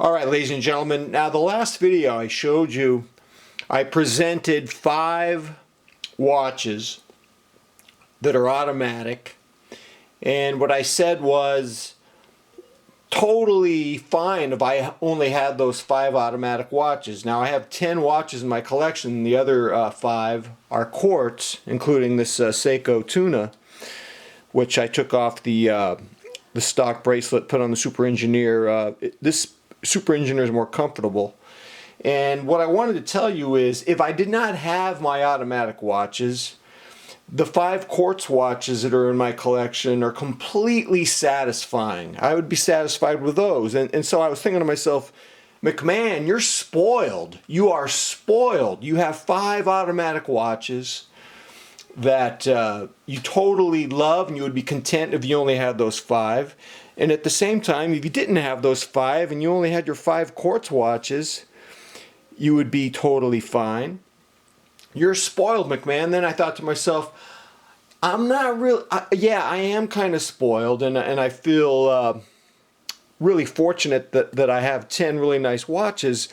Alright, ladies and gentlemen, now the last video I showed you, I presented 5 watches that are automatic, and what I said was totally fine if I only had those 5 automatic watches. Now I have 10 watches in my collection, the other 5 are Quartz, including this Seiko tuna, which I took off the stock bracelet, put on the Super Engineer. This Super Engineer is more comfortable. And what I wanted to tell you is, if I did not have my automatic watches, the 5 Quartz watches that are in my collection are completely satisfying. I would be satisfied with those. And so I was thinking to myself, McMahon, you're spoiled. You are spoiled. You have 5 automatic watches that you totally love, and you would be content if you only had those 5. And at the same time, if you didn't have those 5 and you only had your 5 Quartz watches, you would be totally fine. You're spoiled, McMahon. Then I thought to myself, I'm not really, yeah, I am kind of spoiled, and I feel really fortunate that I have 10 really nice watches,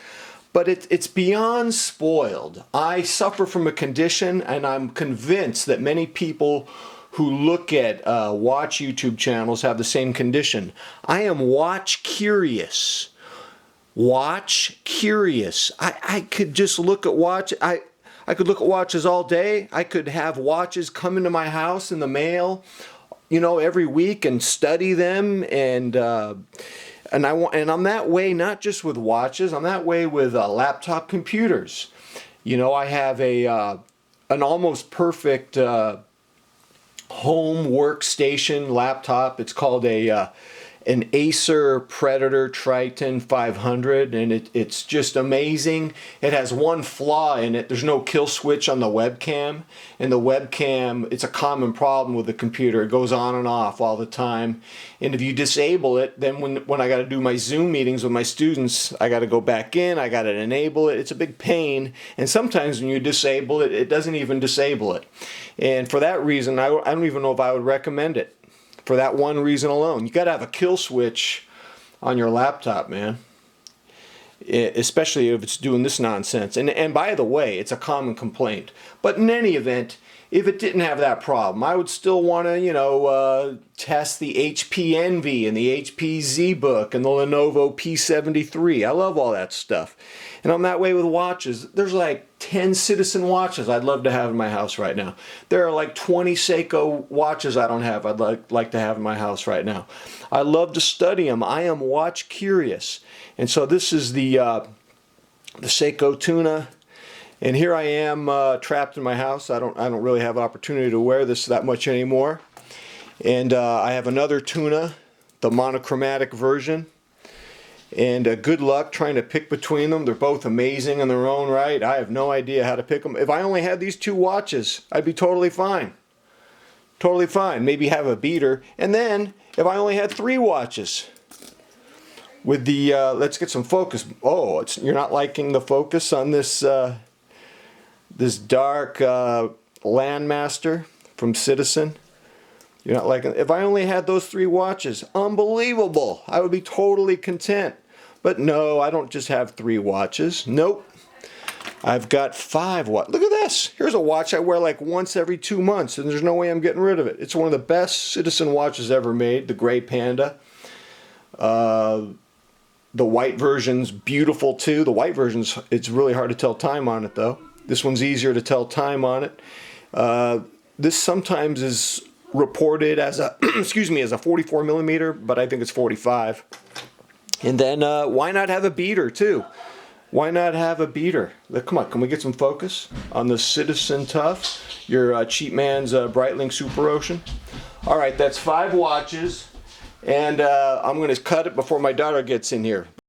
but it's beyond spoiled. I suffer from a condition, and I'm convinced that many people who look at watch YouTube channels have the same condition. I am watch curious. Watch curious. I could just look at watch. I could look at watches all day. I could have watches come into my house in the mail, you know, every week, and study them. And I'm that way not just with watches. I'm that way with laptop computers. You know, I have an almost perfect home workstation laptop. It's called an Acer Predator Triton 500, and it's just amazing. It has one flaw in it. There's no kill switch on the webcam, and the webcam, it's a common problem with the computer. It goes on and off all the time, and if you disable it, then when I got to do my Zoom meetings with my students, I got to go back in, I got to enable it. It's a big pain, and sometimes when you disable it, it doesn't even disable it. And for that reason, I don't even know if I would recommend it. For that one reason alone. You got to have a kill switch on your laptop, man. Especially if it's doing this nonsense. And by the way, it's a common complaint. But in any event, if it didn't have that problem, I would still want to, you know, test the HP Envy and the HP ZBook and the Lenovo P73. I love all that stuff. And I'm that way with watches. There's like 10 Citizen watches I'd love to have in my house right now. There are like 20 Seiko watches I don't have I'd like to have in my house right now. I love to study them. I am watch curious. And so this is the Seiko tuna. And here I am trapped in my house. I don't really have an opportunity to wear this that much anymore. And I have another tuna, the monochromatic version. And good luck trying to pick between them. They're both amazing in their own right. I have no idea how to pick them. If I only had these 2 watches, I'd be totally fine. Totally fine. Maybe have a beater. And then, if I only had 3 watches, with the, let's get some focus. Oh, you're not liking the focus on this, this dark Landmaster from Citizen? You're not liking it? If I only had those 3 watches, unbelievable. I would be totally content. But no, I don't just have 3 watches. Nope. I've got 5 watches. Look at this. Here's a watch I wear like once every 2 months, and there's no way I'm getting rid of it. It's one of the best Citizen watches ever made, the Gray Panda. The white version's beautiful too. The white version's, it's really hard to tell time on it though. This one's easier to tell time on it. This sometimes is reported as a excuse me, as a 44 millimeter, but I think it's 45. And then why not have a beater too? Why not have a beater? Come on, can we get some focus on the Citizen Tough, your cheap man's Breitling Super Ocean? All right, that's 5 watches, and I'm going to cut it before my daughter gets in here.